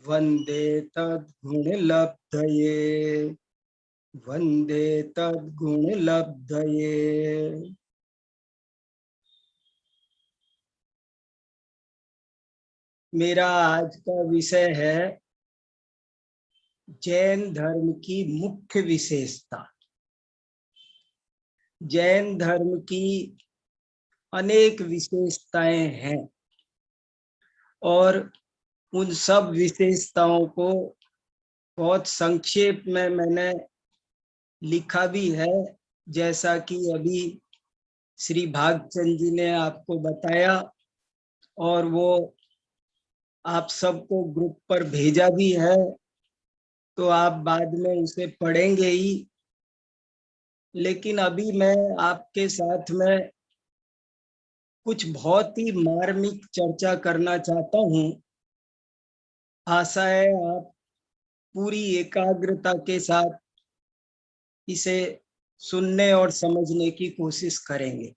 वंदे तद्गुणलब्धये वंदे तद्गुणलब्धये। मेरा आज का विषय है जैन धर्म की मुख्य विशेषता। जैन धर्म की अनेक विशेषताएं हैं और उन सब विशेषताओं को बहुत संक्षेप में मैंने लिखा भी है, जैसा कि अभी श्री भागचंद जी ने आपको बताया और वो आप सबको ग्रुप पर भेजा भी है, तो आप बाद में उसे पढ़ेंगे ही। लेकिन अभी मैं आपके साथ में कुछ बहुत ही मार्मिक चर्चा करना चाहता हूँ। आशा है आप पूरी एकाग्रता के साथ इसे सुनने और समझने की कोशिश करेंगे।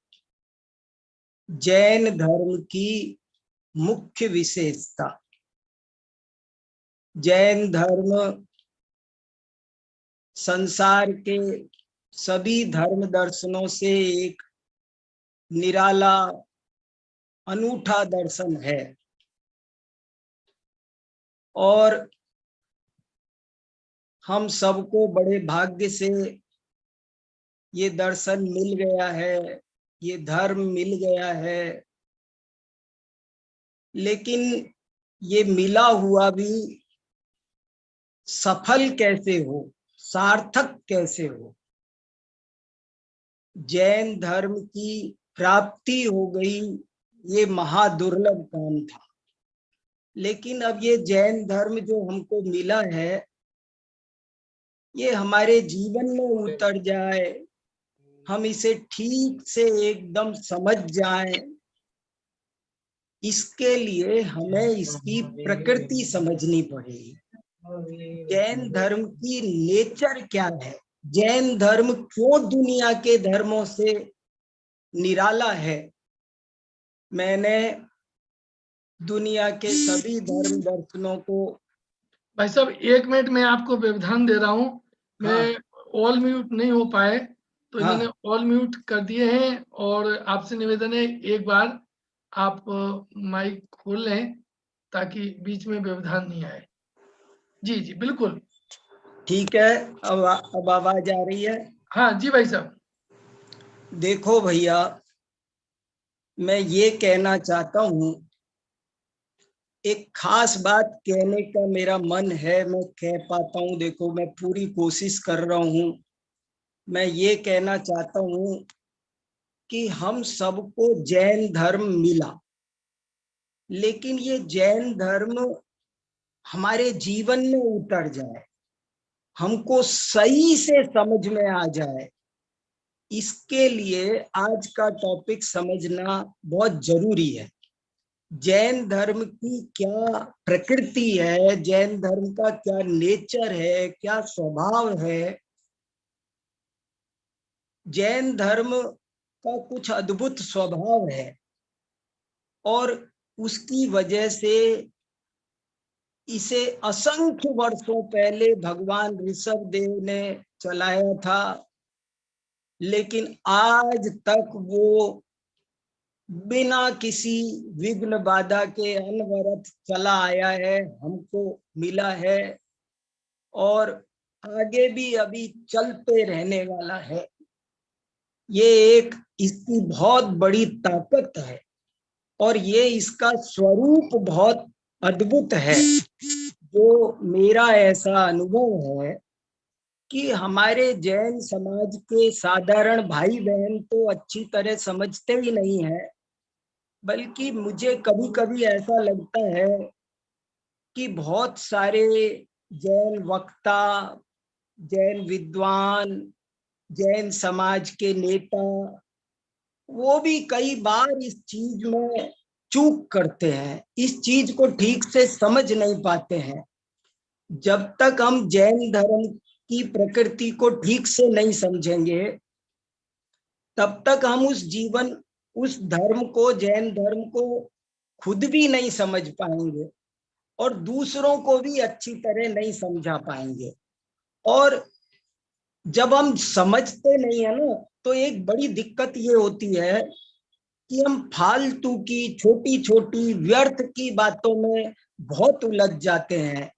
जैन धर्म की मुख्य विशेषता। जैन धर्म संसार के सभी धर्म दर्शनों से एक निराला अनूठा दर्शन है और हम सबको बड़े भाग्य से ये दर्शन मिल गया है, ये धर्म मिल गया है। लेकिन ये मिला हुआ भी सफल कैसे हो, सार्थक कैसे हो। जैन धर्म की प्राप्ति हो गई, ये महादुर्लभ काम था। लेकिन अब ये जैन धर्म जो हमको मिला है, ये हमारे जीवन में उतर जाए, हम इसे ठीक से एकदम समझ जाएं, इसके लिए हमें इसकी प्रकृति समझनी पड़ेगी। जैन धर्म की नेचर क्या है, जैन धर्म क्यों दुनिया के धर्मों से निराला है। मैंने दुनिया के सभी धर्म दर्शनों को भाई साहब 1 मिनट में आपको व्यवधान दे रहा हूँ। मैं ऑल म्यूट नहीं हो पाए तो इन्होंने ऑल म्यूट कर दिए हैं और आपसे निवेदन है एक बार आप माइक खोल लें ताकि बीच में व्यवधान नहीं आए। जी जी बिल्कुल ठीक है। अब आवाज आ रही है? हाँ जी भाई साहब। देखो भैया, मैं ये कहना चाहता हूँ, एक खास बात कहने का मेरा मन है, मैं कह पाता हूँ। देखो, मैं पूरी कोशिश कर रहा हूँ। मैं ये कहना चाहता हूँ कि हम सबको जैन धर्म मिला, लेकिन ये जैन धर्म हमारे जीवन में उतर जाए, हमको सही से समझ में आ जाए, इसके लिए आज का टॉपिक समझना बहुत जरूरी है। जैन धर्म की क्या प्रकृति है, जैन धर्म का क्या नेचर है, क्या स्वभाव है। जैन धर्म का कुछ अद्भुत स्वभाव है और उसकी वजह से इसे असंख्य वर्षों पहले भगवान ऋषभ देव ने चलाया था, लेकिन आज तक वो बिना किसी विघ्न बाधा के अनवरत चला आया है, हमको मिला है और आगे भी अभी चलते रहने वाला है। ये एक इसकी बहुत बड़ी ताकत है और ये इसका स्वरूप बहुत अद्भुत है। जो मेरा ऐसा अनुभव है कि हमारे जैन समाज के साधारण भाई बहन तो अच्छी तरह समझते ही नहीं है, बल्कि मुझे कभी कभी ऐसा लगता है कि बहुत सारे जैन वक्ता, जैन विद्वान, जैन समाज के नेता, वो भी कई बार इस चीज में चूक करते हैं, इस चीज को ठीक से समझ नहीं पाते हैं। जब तक हम जैन धर्म की प्रकृति को ठीक से नहीं समझेंगे, तब तक हम उस धर्म को, जैन धर्म को खुद भी नहीं समझ पाएंगे। और दूसरों को भी अच्छी तरह नहीं समझा पाएंगे। और जब हम समझते नहीं है ना, तो एक बड़ी दिक्कत ये होती है कि हम फालतू की छोटी छोटी व्यर्थ की बातों में बहुत उलझ जाते हैं।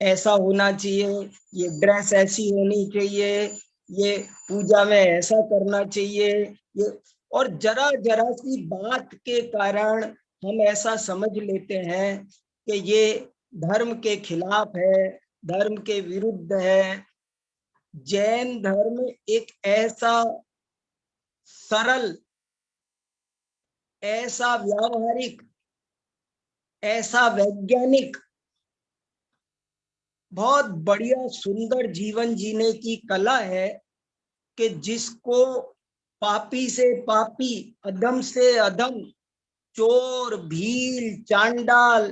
ऐसा होना चाहिए, ये ड्रेस ऐसी होनी चाहिए, ये पूजा में ऐसा करना चाहिए, ये, और जरा जरा सी बात के कारण हम ऐसा समझ लेते हैं कि ये धर्म के खिलाफ है, धर्म के विरुद्ध है। जैन धर्म एक ऐसा सरल, ऐसा व्यावहारिक, ऐसा वैज्ञानिक, बहुत बढ़िया सुंदर जीवन जीने की कला है कि जिसको पापी से पापी, अधम से अधम, चोर, भील, चांडाल,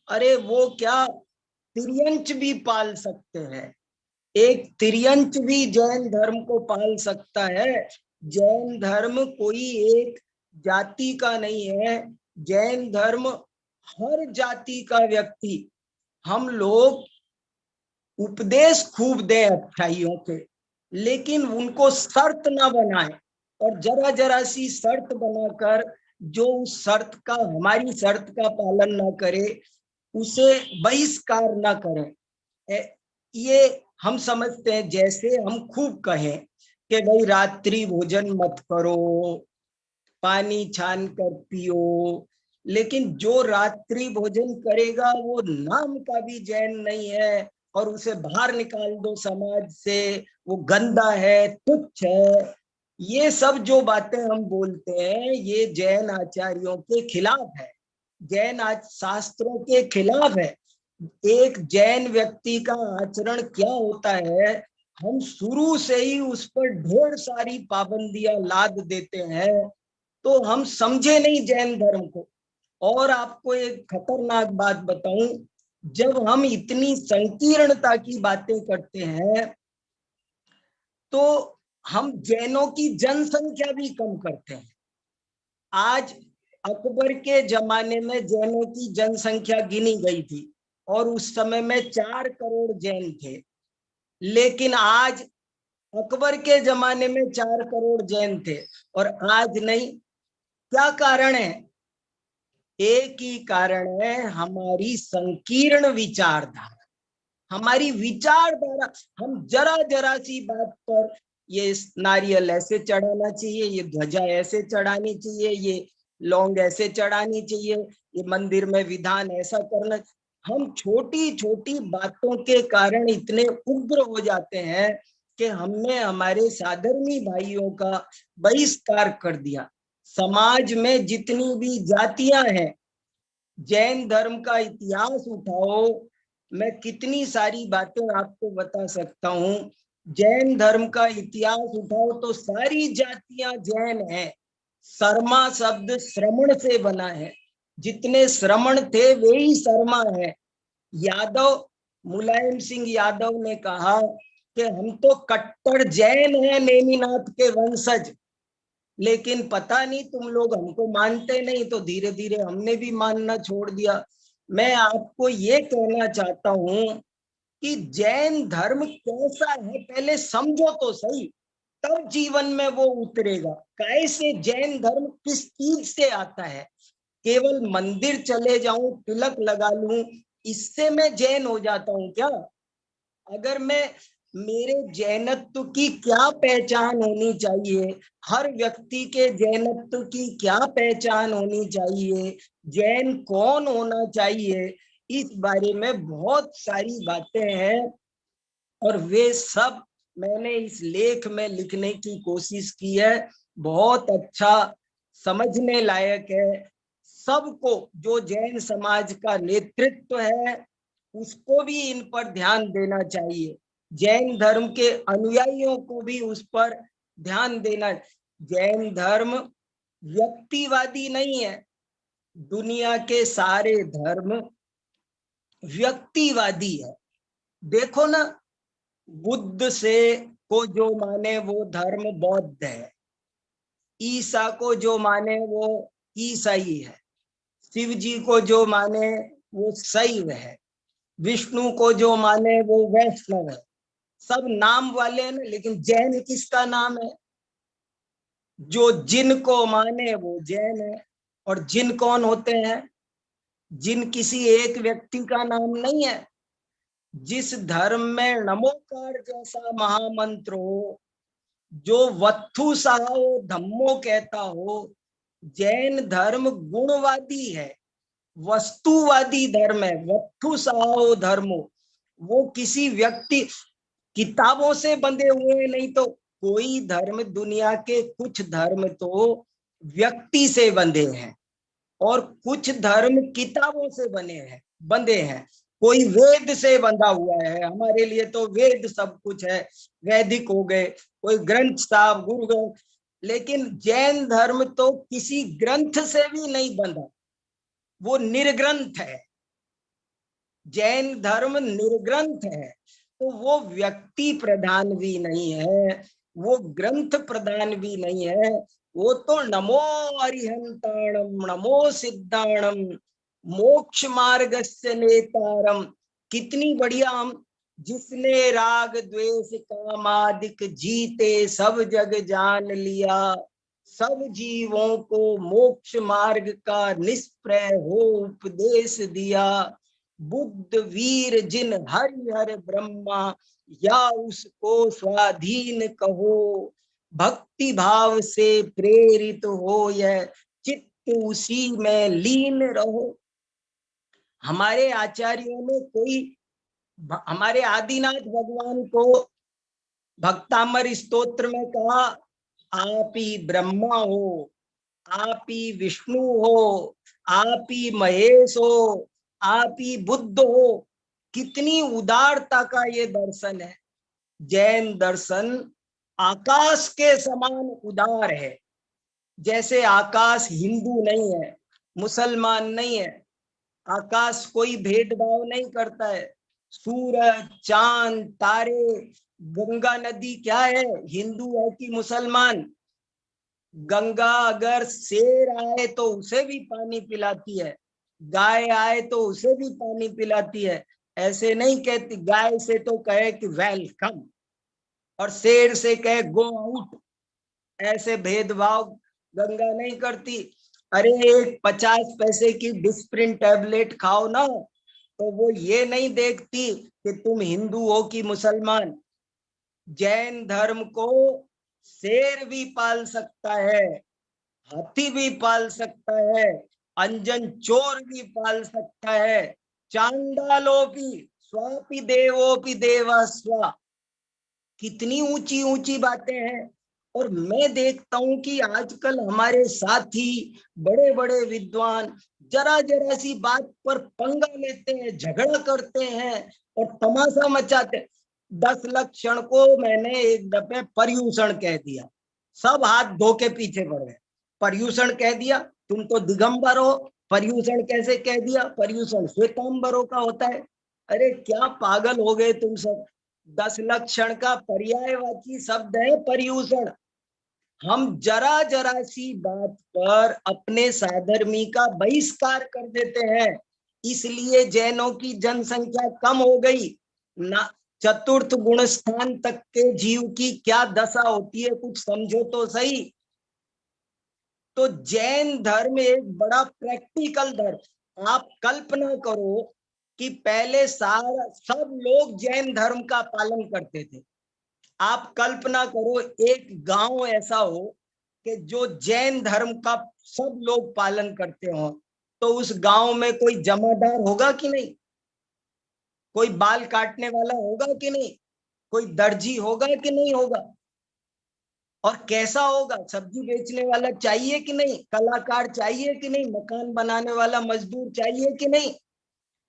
अरे वो क्या, तिर्यंच भी पाल सकते हैं। एक तिर्यंच भी जैन धर्म को पाल सकता है। जैन धर्म कोई एक जाति का नहीं है। जैन धर्म हर जाति का व्यक्ति, हम लोग उपदेश खूब दें अच्छाइयों के, लेकिन उनको शर्त ना बनाए, और जरा जरा सी शर्त बनाकर जो उस शर्त का, हमारी शर्त का पालन ना करे, उसे बहिष्कार ना करें। ये हम समझते हैं जैसे हम खूब कहें कि भाई रात्रि भोजन मत करो, पानी छान कर पियो, लेकिन जो रात्रि भोजन करेगा वो नाम का भी जैन नहीं है, और उसे बाहर निकाल दो समाज से, वो गंदा है, तुच्छ है। ये सब जो बातें हम बोलते हैं ये जैन आचार्यों के खिलाफ है, जैन शास्त्रों के खिलाफ है। एक जैन व्यक्ति का आचरण क्या होता है, हम शुरू से ही उस पर ढेर सारी पाबंदियां लाद देते हैं, तो हम समझे नहीं जैन धर्म को। और आपको एक खतरनाक बात बताऊं, जब हम इतनी संकीर्णता की बातें करते हैं तो हम जैनों की जनसंख्या भी कम करते हैं। आज अकबर के जमाने में जैनों की जनसंख्या गिनी गई थी और उस समय में 4 करोड़ जैन थे, लेकिन आज अकबर के जमाने में 4 करोड़ जैन थे और आज नहीं। क्या कारण है? एक ही कारण है, हमारी संकीर्ण विचारधारा, हमारी विचारधारा। हम जरा जरा सी बात पर, ये नारियल ऐसे चढ़ाना चाहिए, ये ध्वजा ऐसे चढ़ानी चाहिए, ये लौंग ऐसे चढ़ानी चाहिए, ये मंदिर में विधान ऐसा करना, हम छोटी छोटी बातों के कारण इतने उग्र हो जाते हैं कि हमने हमारे साधर्मी भाइयों का बहिष्कार कर दिया। समाज में जितनी भी जातियां हैं, जैन धर्म का इतिहास उठाओ, मैं कितनी सारी बातें आपको बता सकता हूँ। जैन धर्म का इतिहास उठाओ तो सारी जातियां जैन हैं। शर्मा शब्द श्रमण से बना है, जितने श्रमण थे वे ही शर्मा है। यादव, मुलायम सिंह यादव ने कहा कि हम तो कट्टर जैन हैं, नेमिनाथ के वंशज, लेकिन पता नहीं तुम लोग हमको मानते नहीं, तो धीरे धीरे हमने भी मानना छोड़ दिया। मैं आपको ये कहना चाहता हूं कि जैन धर्म कैसा है पहले समझो तो सही, तब जीवन में वो उतरेगा। कैसे जैन धर्म किस चीज से आता है? केवल मंदिर चले जाऊं, तिलक लगा लूं, इससे मैं जैन हो जाता हूं क्या? अगर मैं, मेरे जैनत्व की क्या पहचान होनी चाहिए, हर व्यक्ति के जैनत्व की क्या पहचान होनी चाहिए, जैन कौन होना चाहिए, इस बारे में बहुत सारी बातें हैं और वे सब मैंने इस लेख में लिखने की कोशिश की है। बहुत अच्छा, समझने लायक है। सबको, जो जैन समाज का नेतृत्व है उसको भी इन पर ध्यान देना चाहिए, जैन धर्म के अनुयायियों को भी उस पर ध्यान देना। जैन धर्म व्यक्तिवादी नहीं है, दुनिया के सारे धर्म व्यक्तिवादी है। देखो ना, बुद्ध से को जो माने वो धर्म बौद्ध है, ईसा को जो माने वो ईसाई है, शिव जी को जो माने वो शैव है, विष्णु को जो माने वो वैष्णव है। सब नाम वाले हैं ना, लेकिन जैन किसका नाम है? जो जिन को माने वो जैन है। और जिन कौन होते हैं? जिन किसी एक व्यक्ति का नाम नहीं है। जिस धर्म में नमोकार जैसा महामंत्र हो, जो वत्थु साहो धम्मो कहता हो, जैन धर्म गुणवादी है, वस्तुवादी धर्म है, वत्थु साहो धर्मो। वो किसी व्यक्ति किताबों से बंधे हुए नहीं, तो कोई धर्म, दुनिया के कुछ धर्म तो व्यक्ति से बंधे हैं और कुछ धर्म किताबों से बंधे हैं। कोई वेद से बंधा हुआ है, हमारे लिए तो वेद सब कुछ है, वैदिक हो गए, कोई ग्रंथ साहब, गुरु ग्रंथ। लेकिन जैन धर्म तो किसी ग्रंथ से भी नहीं बंधा, वो निर्ग्रंथ है। जैन धर्म निर्ग्रंथ है, तो वो व्यक्ति प्रधान भी नहीं है, वो ग्रंथ प्रधान भी नहीं है। वो तो नमो अरिहंताणम नमो सिद्धाणम मोक्ष मार्गस्य नेतारम। कितनी बढ़िया! हम जिसने राग द्वेष कामादिक जीते सब जग जान लिया, सब जीवों को मोक्ष मार्ग का निष्प्रय हो उपदेश दिया। बुद्ध वीर जिन हरि हर ब्रह्मा, या उसको स्वाधीन कहो। भक्ति भाव से प्रेरित हो यह चित्त उसी में लीन रहो। हमारे आचार्यों ने कोई, हमारे आदिनाथ भगवान को भक्तामर स्तोत्र में कहा, आप ही ब्रह्मा हो, आप ही विष्णु हो, आप ही महेश हो, आप ही बुद्ध हो। कितनी उदारता का ये दर्शन है। जैन दर्शन आकाश के समान उदार है। जैसे आकाश हिंदू नहीं है, मुसलमान नहीं है, आकाश कोई भेदभाव नहीं करता है। सूरज, चांद, तारे, गंगा नदी क्या है, हिंदू है कि मुसलमान? गंगा अगर शेर आए तो उसे भी पानी पिलाती है, गाय आए तो उसे भी पानी पिलाती है। ऐसे नहीं कहती, गाय से तो कहे कि वेलकम, और शेर से कहे गो आउट। ऐसे भेदभाव गंगा नहीं करती। अरे एक 50 पैसे की डिस्प्रिन टैबलेट खाओ ना, तो वो ये नहीं देखती कि तुम हिंदू हो कि मुसलमान। जैन धर्म को शेर भी पाल सकता है, हाथी भी पाल सकता है, अंजन चोर भी पाल सकता है, चांडालोपी स्वापि देवोपि देवा स्वा। कितनी ऊंची ऊंची बातें हैं। और मैं देखता हूं कि आजकल हमारे साथी, बड़े बड़े विद्वान, जरा जरा सी बात पर पंगा लेते हैं, झगड़ा करते हैं और तमाशा मचाते हैं। 10 लक्षण को मैंने एक दफे पर्यूषण कह दिया, सब हाथ धो के पीछे पड़ गए। पर्यूषण कह दिया, तुम तो दिगंबर हो, पर्यूषण कैसे कह दिया? पर्यूषण श्वेतांबरों का होता है। अरे क्या पागल हो गए तुम सब! 10 लक्षण का पर्यायवाची शब्द है पर्यूषण। हम जरा जरा सी बात पर अपने साधर्मी का बहिष्कार कर देते हैं। इसलिए जैनों की जनसंख्या कम हो गई ना। चतुर्थ गुण स्थान तक के जीव की क्या दशा होती है, कुछ समझो तो सही। तो जैन धर्म एक बड़ा प्रैक्टिकल धर्म। आप कल्पना करो कि पहले सारा सब लोग जैन धर्म का पालन करते थे। आप कल्पना करो एक गांव ऐसा हो कि जो जैन धर्म का सब लोग पालन करते हो, तो उस गांव में कोई जमादार होगा कि नहीं? कोई बाल काटने वाला होगा कि नहीं? कोई दर्जी होगा कि नहीं होगा? और कैसा होगा? सब्जी बेचने वाला चाहिए कि नहीं? कलाकार चाहिए कि नहीं? मकान बनाने वाला मजदूर चाहिए कि नहीं?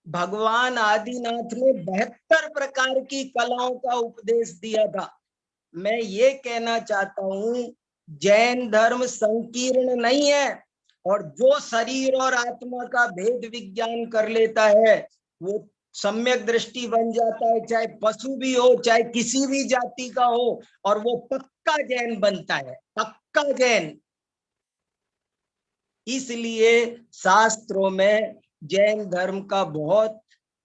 भगवान आदिनाथ ने 72 प्रकार की कलाओं का उपदेश दिया था। मैं ये कहना चाहता हूं, जैन धर्म संकीर्ण नहीं है। और जो शरीर और आत्मा का भेद विज्ञान कर लेता है, वो सम्यक दृष्टि बन जाता है, चाहे पशु भी हो, चाहे किसी भी जाति का हो, और वो पक्का जैन बनता है, पक्का जैन। इसलिए शास्त्रों में जैन धर्म का बहुत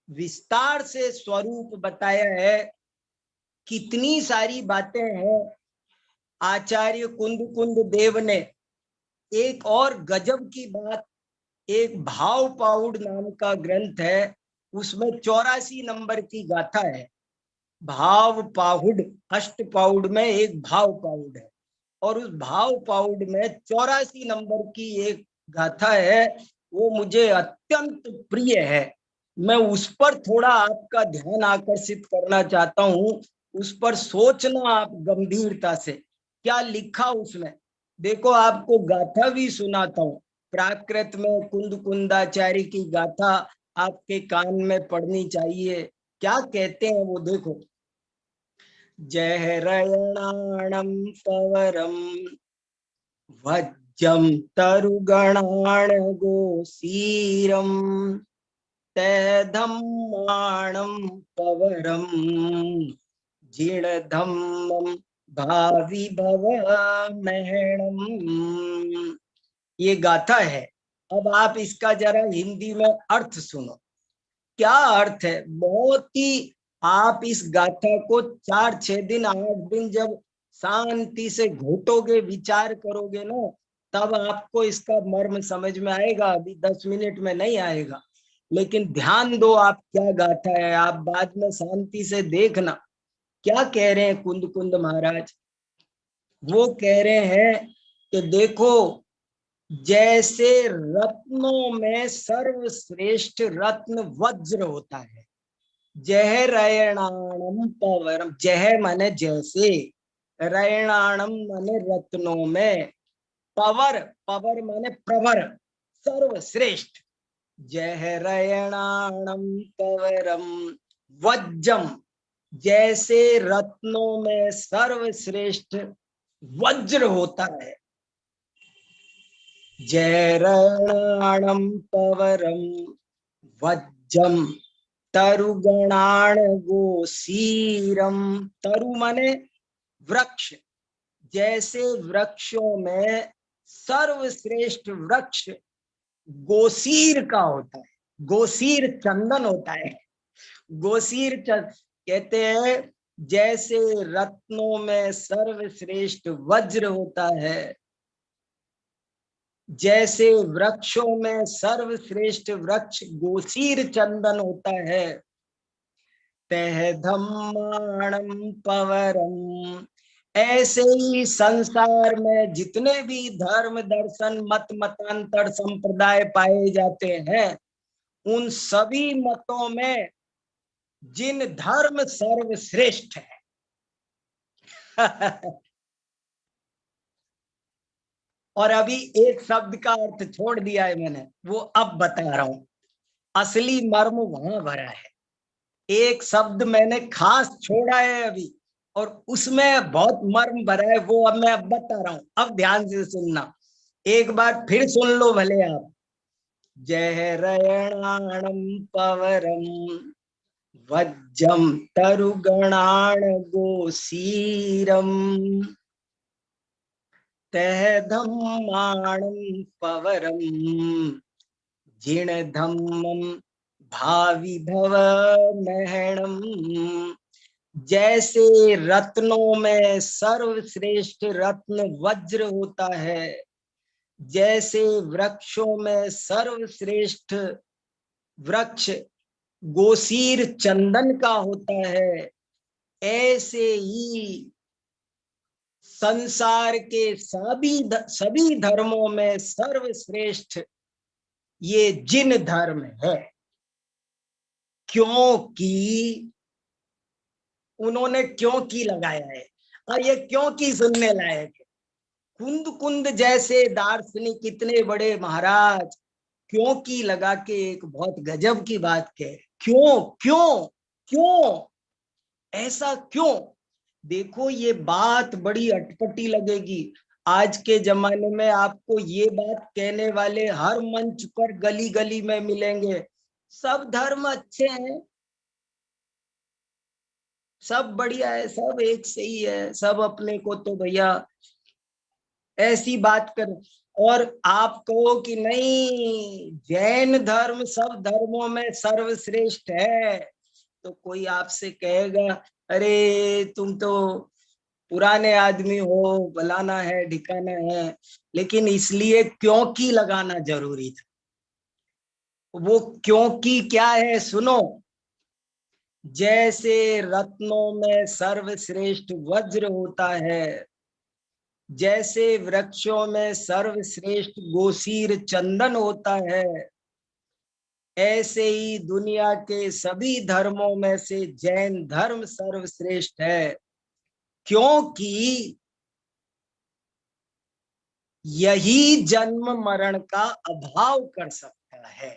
विस्तार से स्वरूप बताया है। कितनी सारी बातें हैं। आचार्य कुंद देव ने एक और गजब की बात, एक भाव पाउड नाम का ग्रंथ है, उसमें 84 नंबर की गाथा है। भाव पाहुड, अष्ट पाउड में एक भाव पाउड है, और उस भाव पाउड में 84 नंबर की एक गाथा है। वो मुझे अत्यंत प्रिय है। मैं उस पर थोड़ा आपका ध्यान आकर्षित करना चाहता हूं। उस पर सोचना आप गंभीरता से, क्या लिखा उसमें। देखो, आपको गाथा भी सुनाता हूँ। प्राकृत में कुंदाचार्य की गाथा आपके कान में पड़नी चाहिए। क्या कहते हैं वो, देखो। जहरयणाणं पवरं वज्जं तरुगणाण गोसीरं तैधम्माणं पवरं जीर्णधम्मं भावि भव महणम्। ये गाथा है। अब आप इसका जरा हिंदी में अर्थ सुनो। क्या अर्थ है, बहुत ही। आप इस गाथा को 4-6 दिन 8 दिन जब शांति से घोटोगे, विचार करोगे ना, तब आपको इसका मर्म समझ में आएगा। अभी 10 मिनट में नहीं आएगा, लेकिन ध्यान दो आप क्या गाथा है। आप बाद में शांति से देखना क्या कह रहे हैं कुंद महाराज। वो कह रहे हैं कि देखो, जैसे रत्नों में सर्वश्रेष्ठ रत्न वज्र होता है। जह रयणाणम पवरम, जह माने जैसे, रयणाणम माने रत्नों में, पवर, पवर माने प्रवर, सर्वश्रेष्ठ। जह रयणाणम पवरम वज्रम, जैसे रत्नों में सर्वश्रेष्ठ वज्र होता है। जय रयणाणम पवरम वज्रम तरुगणाण गोसीरम। तरु माने वृक्ष, जैसे वृक्षों में सर्वश्रेष्ठ वृक्ष गोसीर का होता है। गोसीर चंदन होता है। गोसीर कहते हैं जैसे रत्नों में सर्वश्रेष्ठ वज्र होता है, जैसे वृक्षों में सर्वश्रेष्ठ वृक्ष गोसीर चंदन होता है। तह धम्माणम पवरम, ऐसे ही संसार में जितने भी धर्म दर्शन मत मतांतर संप्रदाय पाए जाते हैं, उन सभी मतों में जिन धर्म सर्वश्रेष्ठ है और अभी एक शब्द का अर्थ छोड़ दिया है मैंने, वो अब बता रहा हूं। असली मर्म वहां भरा है। एक शब्द मैंने खास छोड़ा है अभी, और उसमें बहुत मर्म भरा है। वो अब मैं अब बता रहा हूं, अब ध्यान से सुनना। एक बार फिर सुन लो भले आप। जय रयणाणम पवरम वज्रम तरुगणाण गोसीरम तह धम्माणम पवरम जिणधम्मम भावि भव महणम। जैसे रत्नों में सर्वश्रेष्ठ रत्न वज्र होता है, जैसे वृक्षों में सर्वश्रेष्ठ वृक्ष गोसीर चंदन का होता है, ऐसे ही संसार के सभी धर्मों में सर्वश्रेष्ठ ये जिन धर्म है। क्योंकि उन्होंने क्योंकि लगाया है, और ये क्योंकि सुनने लायक है। कुंद जैसे दार्शनिक इतने बड़े महाराज क्योंकि लगा के एक बहुत गजब की बात कहे। क्यों क्यों क्यों, ऐसा क्यों। देखो, ये बात बड़ी अटपटी लगेगी। आज के जमाने में आपको ये बात कहने वाले हर मंच पर गली गली में मिलेंगे। सब धर्म अच्छे हैं, सब बढ़िया है, सब एक सही है, सब अपने को तो भैया ऐसी बात कर। और आप कहो कि नहीं जैन धर्म सब धर्मों में सर्वश्रेष्ठ है, तो कोई आपसे कहेगा अरे तुम तो पुराने आदमी हो, फलाना है ढिकाना है। लेकिन इसलिए क्योंकि लगाना जरूरी था। वो क्योंकि क्या है सुनो। जैसे रत्नों में सर्वश्रेष्ठ वज्र होता है, जैसे वृक्षों में सर्वश्रेष्ठ गोसीर चंदन होता है, ऐसे ही दुनिया के सभी धर्मों में से जैन धर्म सर्वश्रेष्ठ है। क्योंकि यही जन्म मरण का अभाव कर सकता है।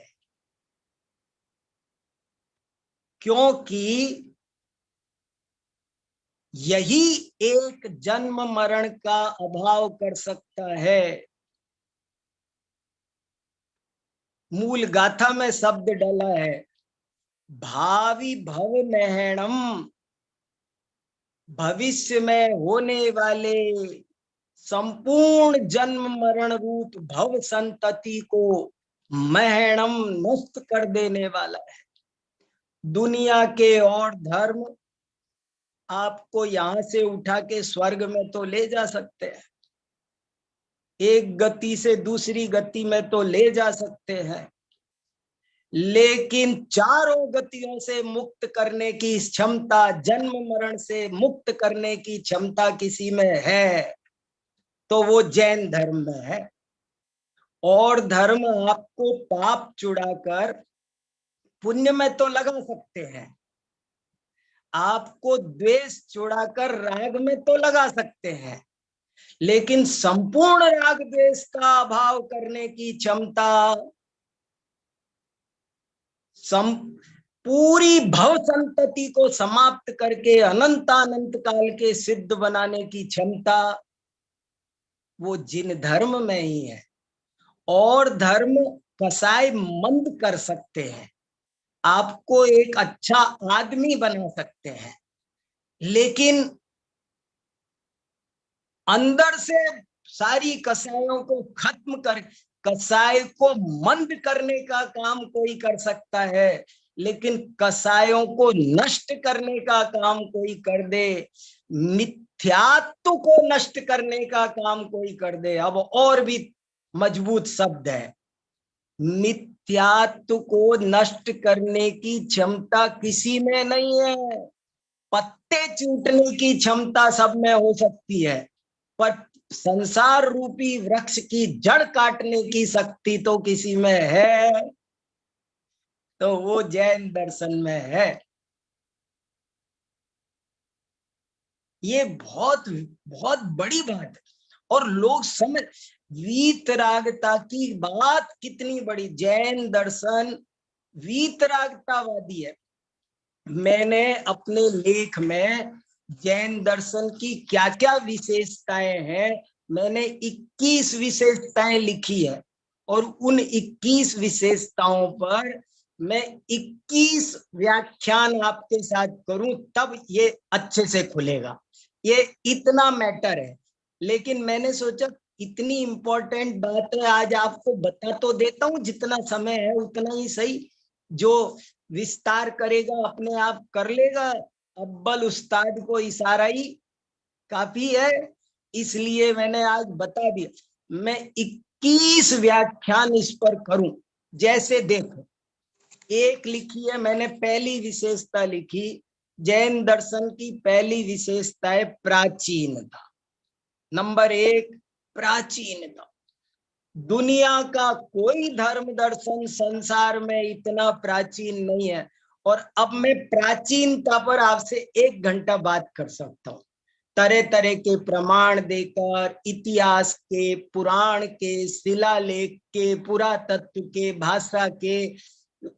क्योंकि यही एक जन्म मरण का अभाव कर सकता है। मूल गाथा में शब्द डला है भावी भव नहणम, भविष्य में होने वाले संपूर्ण जन्म मरण रूप भव संतति को महणम नष्ट कर देने वाला है। दुनिया के और धर्म आपको यहां से उठा के स्वर्ग में तो ले जा सकते हैं, एक गति से दूसरी गति में तो ले जा सकते हैं, लेकिन चारों गतियों से मुक्त करने की क्षमता, जन्म मरण से मुक्त करने की क्षमता किसी में है तो वो जैन धर्म में है। और धर्म आपको पाप चुड़ाकर पुण्य में तो लगा सकते हैं, आपको द्वेष चुड़ाकर राग में तो लगा सकते हैं, लेकिन संपूर्ण राग द्वेष का अभाव करने की क्षमता, पूरी भव संतति को समाप्त करके अनंतानंत काल के सिद्ध बनाने की क्षमता वो जिन धर्म में ही है। और धर्म कसाय मंद कर सकते हैं, आपको एक अच्छा आदमी बना सकते हैं, लेकिन अंदर से सारी कसायों को खत्म कर, कसाय को मंद करने का काम कोई कर सकता है, लेकिन कसायों को नष्ट करने का काम कोई कर दे, मिथ्यात्व को नष्ट करने का काम कोई कर दे। अब और भी मजबूत शब्द है, मिथ्यात्व को नष्ट करने की क्षमता किसी में नहीं है। पत्ते चूटने की क्षमता सब में हो सकती है, पर संसार रूपी वृक्ष की जड़ काटने की शक्ति तो किसी में है, तो वो जैन दर्शन में है। ये बहुत बहुत बड़ी बात है। और लोग समझ, वीतरागता की बात कितनी बड़ी, जैन दर्शन वीतरागतावादी है। मैंने अपने लेख में जैन दर्शन की क्या क्या विशेषताएं हैं, मैंने 21 विशेषताएं लिखी है, और उन 21 विशेषताओं पर मैं 21 व्याख्यान आपके साथ करूं तब ये अच्छे से खुलेगा। ये इतना मैटर है। लेकिन मैंने सोचा इतनी इंपॉर्टेंट बात है, आज आपको बता तो देता हूं, जितना समय है उतना ही सही। जो विस्तार करेगा अपने आप कर लेगा, अव्वल उस्ताद को इशारा ही काफी है, इसलिए मैंने आज बता दिया। मैं 21 व्याख्यान इस पर करूं। जैसे देखो, एक लिखी है मैंने, पहली विशेषता लिखी, जैन दर्शन की पहली विशेषता है प्राचीनता। नंबर 1 प्राचीनता। दुनिया का कोई धर्म दर्शन संसार में इतना प्राचीन नहीं है। और अब मैं प्राचीनता पर आपसे 1 घंटा बात कर सकता हूँ, तरह तरह के प्रमाण देकर, इतिहास के, पुराण के, शिलालेख के, पुरातत्व के, भाषा के,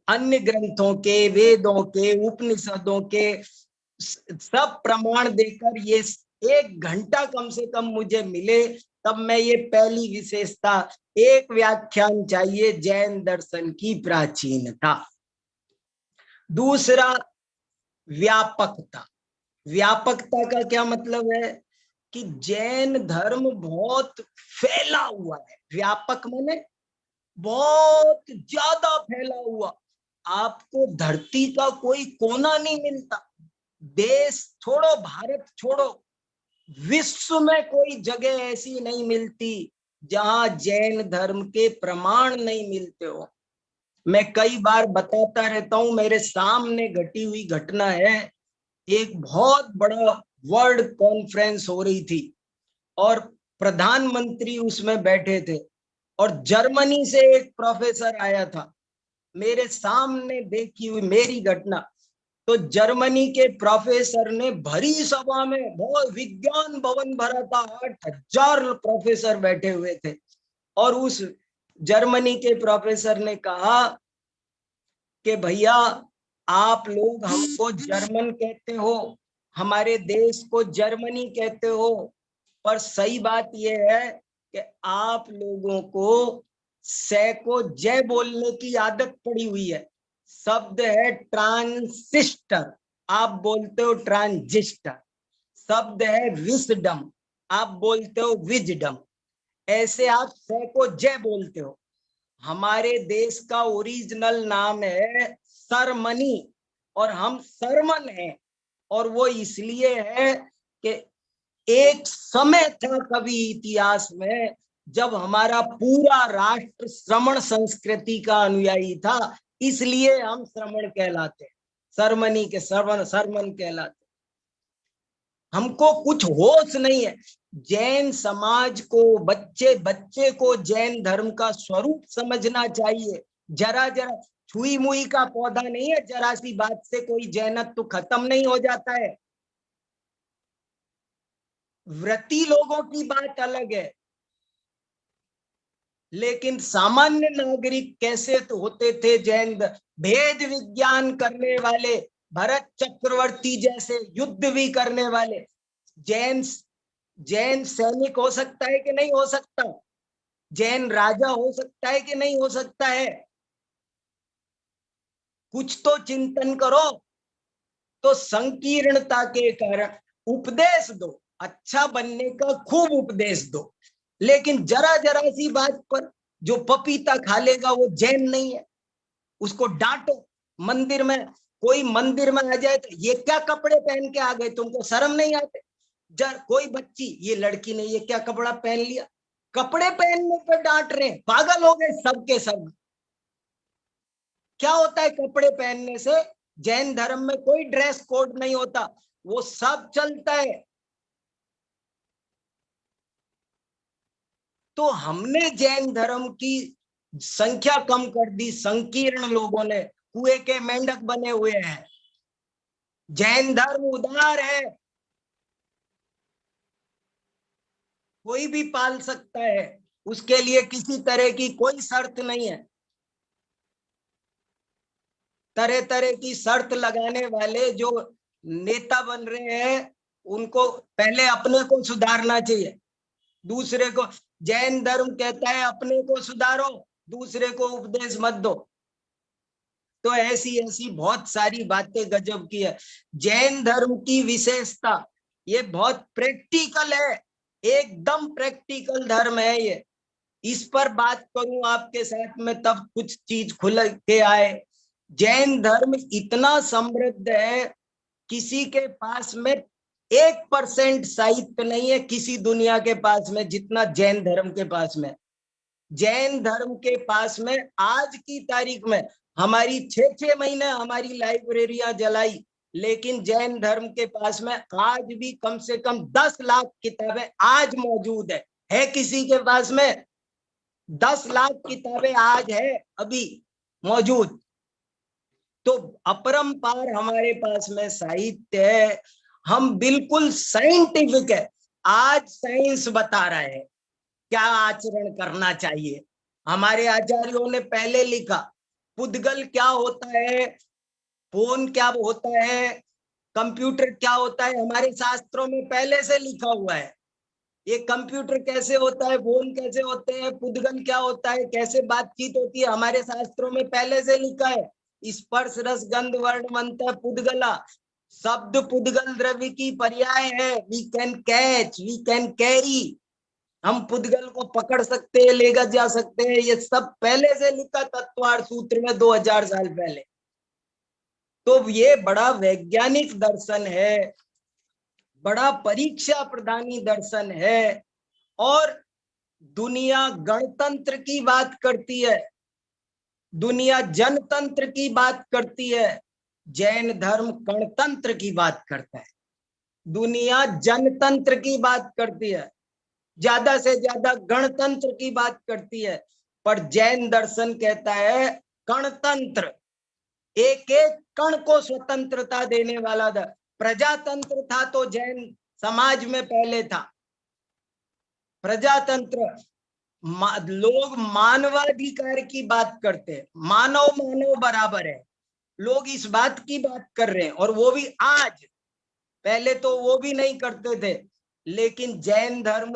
अन्य ग्रंथों के, वेदों के, उपनिषदों के सब प्रमाण देकर, ये 1 घंटा कम से कम मुझे मिले तब मैं ये पहली विशेषता, 1 व्याख्यान चाहिए जैन दर्शन की प्राचीनता। दूसरा व्यापकता। व्यापकता का क्या मतलब है? कि जैन धर्म बहुत फैला हुआ है, व्यापक माने बहुत ज्यादा फैला हुआ। आपको धरती का कोई कोना नहीं मिलता, देश छोड़ो, भारत छोड़ो, विश्व में कोई जगह ऐसी नहीं मिलती जहां जैन धर्म के प्रमाण नहीं मिलते हो। मैं कई बार बताता रहता हूं, मेरे सामने घटी हुई घटना है। एक बहुत बड़ा वर्ल्ड कॉन्फ्रेंस हो रही थी और प्रधानमंत्री उसमें बैठे थे और जर्मनी से एक प्रोफेसर आया था। मेरे सामने देखी हुई मेरी घटना, तो जर्मनी के प्रोफेसर ने भरी सभा में, बहुत विज्ञान भवन भरा था, 8,000 प्रोफेसर बैठे हुए थे, और उस जर्मनी के प्रोफेसर ने कहा कि भैया आप लोग हमको जर्मन कहते हो, हमारे देश को जर्मनी कहते हो, पर सही बात यह है कि आप लोगों को से को जय बोलने की आदत पड़ी हुई है। शब्द है ट्रांसिस्टर, आप बोलते हो ट्रांजिस्टर। शब्द है विस्डम, आप बोलते हो विजडम। ऐसे आप से को जय बोलते हो। हमारे देश का ओरिजिनल नाम है सरमनी और हम सरमन हैं, और वो इसलिए है कि एक समय था कभी इतिहास में जब हमारा पूरा राष्ट्र श्रमण संस्कृति का अनुयायी था, इसलिए हम श्रमण कहलाते, सरमनी के सरमन सरमन कहलाते। हमको कुछ होश नहीं है। जैन समाज को, बच्चे बच्चे को जैन धर्म का स्वरूप समझना चाहिए। जरा जरा छुई मुई का पौधा नहीं है, जरा सी बात से कोई जैनत्व तो खत्म नहीं हो जाता है। व्रती लोगों की बात अलग है, लेकिन सामान्य नागरिक कैसे तो होते थे जैन, भेद विज्ञान करने वाले, भरत चक्रवर्ती जैसे युद्ध भी करने वाले जैन, जैन सैनिक हो सकता है कि नहीं हो सकता? जैन राजा हो सकता है कि नहीं हो सकता है? कुछ तो चिंतन करो। तो संकीर्णता के कारण उपदेश दो, अच्छा बनने का खूब उपदेश दो, लेकिन जरा जरा सी बात पर जो पपीता खा लेगा वो जैन नहीं है, उसको डांटो। मंदिर में, कोई मंदिर में आ जाए तो ये क्या कपड़े पहन के आ गए, तुमको शर्म नहीं आते? कोई बच्ची, ये लड़की ने ये क्या कपड़ा पहन लिया, कपड़े पहनने पर डांट रहे, पागल हो गए सबके सब। क्या होता है कपड़े पहनने से? जैन धर्म में कोई ड्रेस कोड नहीं होता, वो सब चलता है। तो हमने जैन धर्म की संख्या कम कर दी, संकीर्ण लोगों ने कुएं के मेंढक बने हुए हैं। जैन धर्म उदार है, कोई भी पाल सकता है, उसके लिए किसी तरह की कोई शर्त नहीं है। तरह तरह की शर्त लगाने वाले जो नेता बन रहे हैं, उनको पहले अपने को सुधारना चाहिए, दूसरे को। जैन धर्म कहता है अपने को सुधारो, दूसरे को उपदेश मत दो। तो ऐसी ऐसी बहुत सारी बातें गजब की है। जैन धर्म की विशेषता, ये बहुत प्रैक्टिकल है, एकदम प्रैक्टिकल धर्म है ये। इस पर बात करूं आपके साथ में तब कुछ चीज खुल के आए। जैन धर्म इतना समृद्ध है, किसी के पास में 1% साहित्य नहीं है किसी दुनिया के पास में जितना जैन धर्म के पास में। जैन धर्म के पास में आज की तारीख में हमारी 6-6 महीने हमारी लाइब्रेरियां जलाई, लेकिन जैन धर्म के पास में आज भी कम से कम 10 लाख किताबें आज मौजूद है किसी के पास में? 10 लाख किताबें आज है अभी मौजूद। तो अपरंपार हमारे पास में साहित्य है, हम बिल्कुल साइंटिफिक है। आज साइंस बता रहा है क्या आचरण करना चाहिए। हमारे आचार्यों ने पहले लिखा, पुद्गल क्या होता है, फोन क्या होता है, कंप्यूटर क्या होता है, हमारे शास्त्रों में पहले से लिखा हुआ है। ये कंप्यूटर कैसे होता है, फोन कैसे होते हैं, पुद्गल क्या होता है, कैसे बातचीत होती है, हमारे शास्त्रों में पहले से लिखा है। स्पर्श रस गंध वर्ण मंत्र पुद्गला, शब्द पुद्गल द्रव्य की पर्याय है। We can catch, we can carry, हम पुद्गल को पकड़ सकते हैं, लेकर जा सकते हैं। ये सब पहले से लिखा तत्वार्थ सूत्र में 2000 साल पहले। तो ये बड़ा वैज्ञानिक दर्शन है, बड़ा परीक्षा प्रदानी दर्शन है। और दुनिया गणतंत्र की बात करती है, दुनिया जनतंत्र की बात करती है, जैन धर्म गणतंत्र की बात करता है। दुनिया जनतंत्र की बात करती है, ज्यादा से ज्यादा गणतंत्र की बात करती है, पर जैन दर्शन कहता है गणतंत्र, एक एक कण को स्वतंत्रता देने वाला था। प्रजातंत्र था तो जैन समाज में पहले था। प्रजातंत्र लोग मानवाधिकार की बात करते हैं, मानव मानव बराबर है, लोग इस बात की बात कर रहे हैं, और वो भी आज। पहले तो वो भी नहीं करते थे। लेकिन जैन धर्म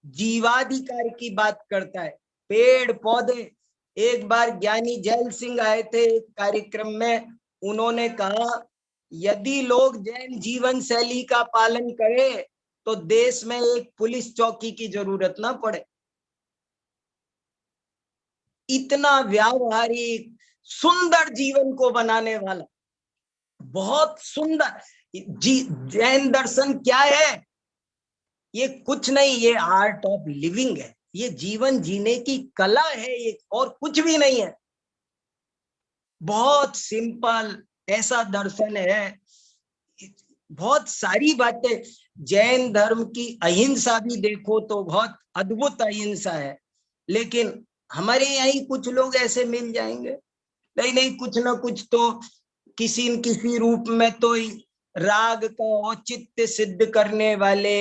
जीवाधिकार की बात करता है, पेड़ पौधे। एक बार ज्ञानी जैल सिंह आए थे एक कार्यक्रम में, उन्होंने कहा यदि लोग जैन जीवन शैली का पालन करें तो देश में एक पुलिस चौकी की जरूरत ना पड़े। इतना व्यावहारिक सुंदर जीवन को बनाने वाला, बहुत सुंदर। जैन दर्शन क्या है? ये कुछ नहीं, ये आर्ट ऑफ लिविंग है, ये जीवन जीने की कला है, ये और कुछ भी नहीं है। बहुत सिंपल ऐसा दर्शन है। बहुत सारी बातें, जैन धर्म की अहिंसा भी देखो तो बहुत अद्भुत अहिंसा है। लेकिन हमारे यहाँ कुछ लोग ऐसे मिल जाएंगे, नहीं नहीं कुछ ना कुछ तो किसी न किसी रूप में तो राग का औचित्य सिद्ध करने वाले,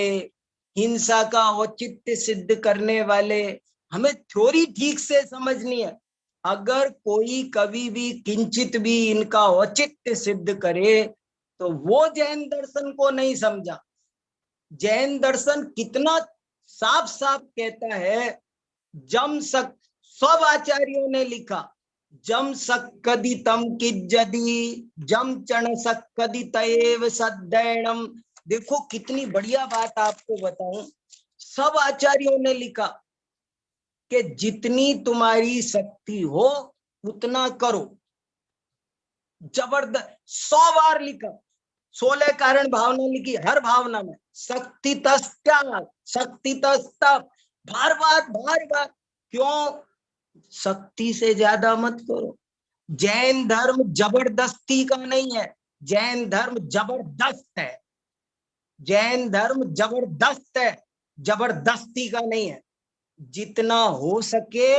हिंसा का औचित्य सिद्ध करने वाले। हमें थ्योरी ठीक से समझनी है। अगर कोई कभी भी किंचित भी इनका औचित्य सिद्ध करे तो वो जैन दर्शन को नहीं समझा। जैन दर्शन कितना साफ साफ कहता है, जम सक, सब आचार्यों ने लिखा, जम सक्कदितम किज्जति जम चण सक्कदितएव सद्दैणम। देखो कितनी बढ़िया बात आपको बताऊं, सब आचार्यों ने लिखा कि जितनी तुम्हारी शक्ति हो उतना करो। जबरदस्त, 100 बार लिखा, 16 कारण भावना लिखी, हर भावना में शक्ति तस्त्याग, शक्ति तस्तप, बार बार। क्यों? शक्ति से ज्यादा मत करो। जैन धर्म जबरदस्ती का नहीं है, जैन धर्म जबरदस्त है। जैन धर्म जबरदस्त है, जबरदस्ती का नहीं है। जितना हो सके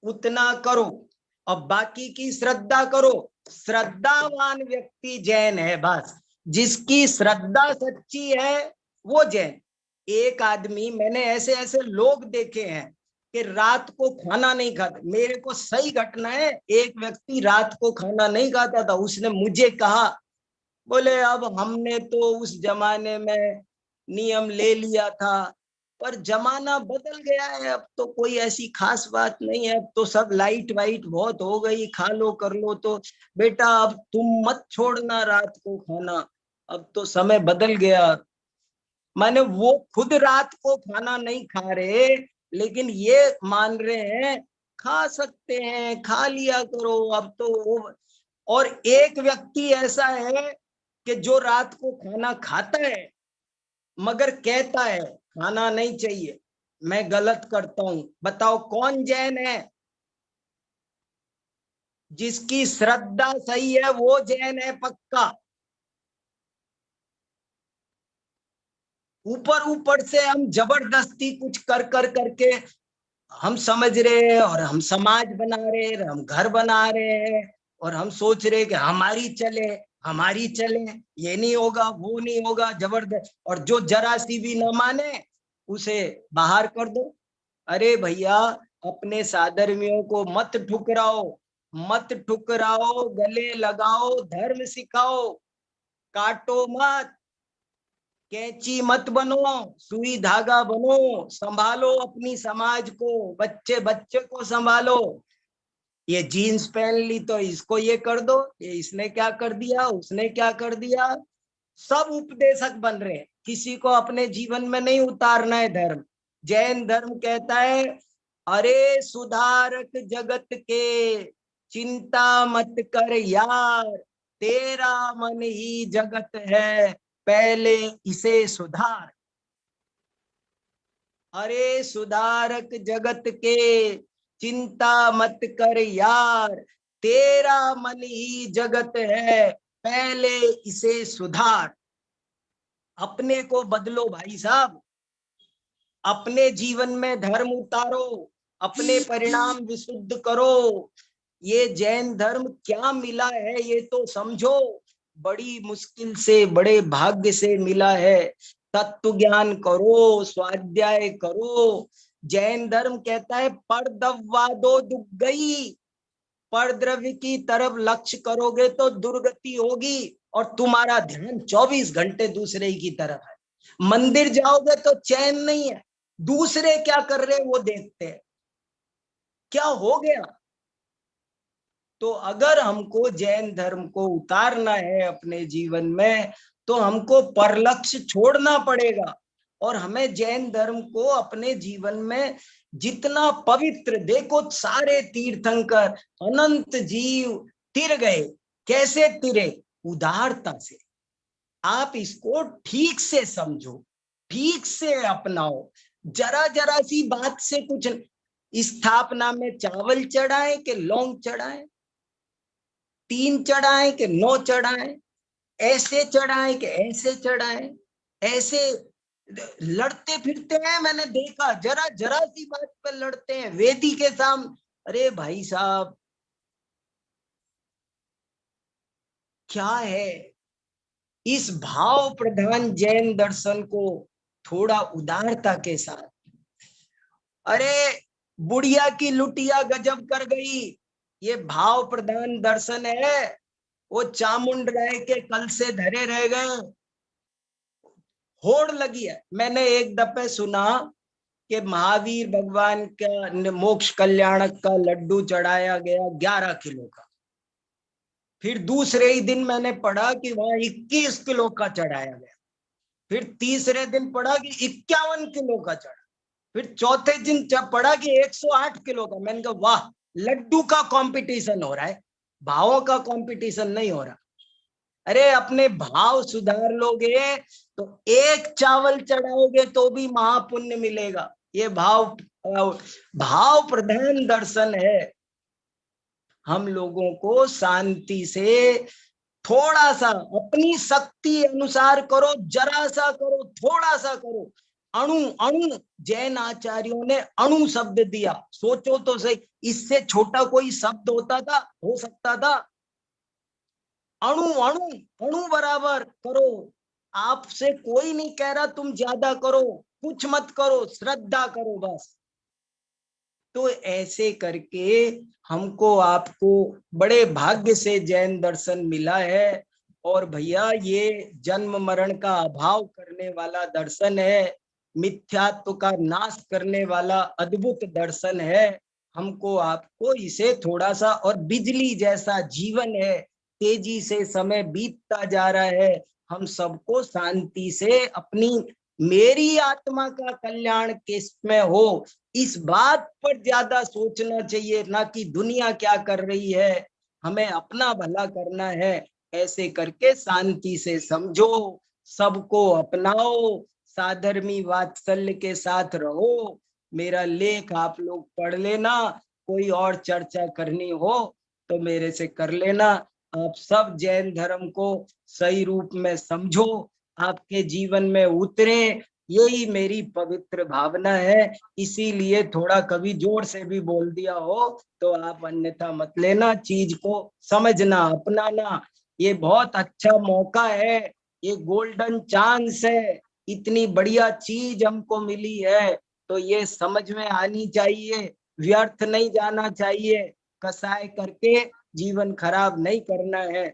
उतना करो, और बाकी की श्रद्धा करो। श्रद्धावान व्यक्ति जैन है, बस जिसकी श्रद्धा सच्ची है वो जैन। एक आदमी, मैंने ऐसे ऐसे लोग देखे हैं कि रात को खाना नहीं खाता। मेरे को सही घटना है, एक व्यक्ति रात को खाना नहीं खाता था, उसने मुझे कहा, बोले अब हमने तो उस जमाने में नियम ले लिया था, पर जमाना बदल गया है, अब तो कोई ऐसी खास बात नहीं है, अब तो सब लाइट वाइट बहुत हो गई, खा लो कर लो। तो बेटा अब तुम मत छोड़ना रात को खाना, अब तो समय बदल गया। माने वो खुद रात को खाना नहीं खा रहे, लेकिन ये मान रहे हैं खा सकते हैं, खा लिया करो अब तो। और एक व्यक्ति ऐसा है कि जो रात को खाना खाता है मगर कहता है खाना नहीं चाहिए, मैं गलत करता हूं। बताओ कौन जैन है? जिसकी श्रद्धा सही है वो जैन है पक्का। ऊपर ऊपर से हम जबरदस्ती कुछ कर कर करके हम समझ रहे हैं, और हम समाज बना रहे हैं, हम घर बना रहे हैं, और हम सोच रहे कि हमारी चले, हमारी चले, ये नहीं होगा वो नहीं होगा, जबरदस्त। और जो जरा सी भी न माने उसे बाहर कर दो। अरे भैया, अपने साधर्मियों को मत ठुकराओ, मत ठुकराओ, गले लगाओ, धर्म सिखाओ, काटो मत, कैंची मत बनो, सुई धागा बनो, संभालो अपनी समाज को, बच्चे बच्चे को संभालो। ये जीन्स पहन ली तो इसको ये कर दो, ये इसने क्या कर दिया, उसने क्या कर दिया। सब उपदेशक बन रहे हैं, किसी को अपने जीवन में नहीं उतारना है धर्म। जैन धर्म कहता है, अरे सुधारक जगत के, चिंता मत कर यार, तेरा मन ही जगत है, पहले इसे सुधार। अरे सुधारक जगत के, चिंता मत कर यार, तेरा मन ही जगत है, पहले इसे सुधार। अपने को बदलो भाई साहब, अपने जीवन में धर्म उतारो, अपने परिणाम विशुद्ध करो। ये जैन धर्म क्या मिला है ये तो समझो, बड़ी मुश्किल से, बड़े भाग्य से मिला है। तत्व ज्ञान करो, स्वाध्याय करो। जैन धर्म कहता है परद्रव्यवादो दुग्गई, परद्रव्य की तरफ लक्ष्य करोगे तो दुर्गति होगी, और तुम्हारा ध्यान 24 घंटे दूसरे की तरफ है। मंदिर जाओगे तो चैन नहीं है, दूसरे क्या कर रहे वो देखते हैं, क्या हो गया। तो अगर हमको जैन धर्म को उतारना है अपने जीवन में, तो हमको परलक्ष्य छोड़ना पड़ेगा, और हमें जैन धर्म को अपने जीवन में जितना पवित्र, देखो सारे तीर्थंकर अनंत जीव तिर गए, कैसे तिरे, उदारता से। आप इसको ठीक से समझो, ठीक से अपनाओ, जरा जरा सी बात से कुछ। स्थापना में चावल चढ़ाए कि लौंग चढ़ाए, 3 चढ़ाए कि 9 चढ़ाए, ऐसे चढ़ाए कि ऐसे चढ़ाए, ऐसे लड़ते फिरते हैं। मैंने देखा जरा जरा सी बात पर लड़ते हैं वेदी के सामने। अरे भाई साहब क्या है, इस भाव प्रधान जैन दर्शन को थोड़ा उदारता के साथ। अरे बुढ़िया की लुटिया गजब कर गई, ये भाव प्रधान दर्शन है। वो चामुंड राय के कल से धरे रह गए, होड़ लगी है। मैंने एक दफे सुना कि महावीर भगवान का मोक्ष कल्याणक का लड्डू चढ़ाया गया 11 किलो का। फिर दूसरे ही दिन मैंने पढ़ा कि वहां 21 किलो का चढ़ाया गया। फिर तीसरे दिन पढ़ा कि 51 किलो का चढ़ा। फिर चौथे दिन पढ़ा कि 108 किलो का। मैंने कहा वाह, लड्डू का कंपटीशन हो रहा है, भावों का कंपटीशन नहीं हो रहा। अरे अपने भाव सुधार लोगे तो एक चावल चढ़ाओगे तो भी महापुण्य मिलेगा। ये भाव प्रधान दर्शन है। हम लोगों को शांति से थोड़ा सा अपनी शक्ति अनुसार करो, जरा सा करो, थोड़ा सा करो। अणु अणु, जैन आचार्यों ने अणु शब्द दिया, सोचो तो सही, इससे छोटा कोई शब्द होता था, हो सकता था? अणु अणु अणु बराबर करो। आपसे कोई नहीं कह रहा तुम ज्यादा करो, कुछ मत करो, श्रद्धा करो बस। तो ऐसे करके हमको आपको बड़े भाग्य से जैन दर्शन मिला है। और भैया ये जन्म मरण का अभाव करने वाला दर्शन है, मिथ्यात्व का नाश करने वाला अद्भुत दर्शन है। हमको आपको इसे थोड़ा सा, और बिजली जैसा जीवन है, तेजी से समय बीतता जा रहा है। हम सबको शांति से अपनी, मेरी आत्मा का कल्याण किस में हो, इस बात पर ज्यादा सोचना चाहिए, ना कि दुनिया क्या कर रही है। हमें अपना भला करना है। ऐसे करके शांति से समझो, सबको अपनाओ, साधर्मी वात्सल्य के साथ रहो। मेरा लेख आप लोग पढ़ लेना, कोई और चर्चा करनी हो तो मेरे से कर लेना। आप सब जैन धर्म को सही रूप में समझो, आपके जीवन में उतरे, यही मेरी पवित्र भावना है। इसीलिए थोड़ा कभी जोर से भी बोल दिया हो तो आप अन्यथा मत लेना, चीज को समझना, अपनाना। ये बहुत अच्छा मौका है, ये गोल्डन चांस है, इतनी बढ़िया चीज हमको मिली है, तो ये समझ में आनी चाहिए, व्यर्थ नहीं जाना चाहिए। कसाय करके जीवन खराब नहीं करना है।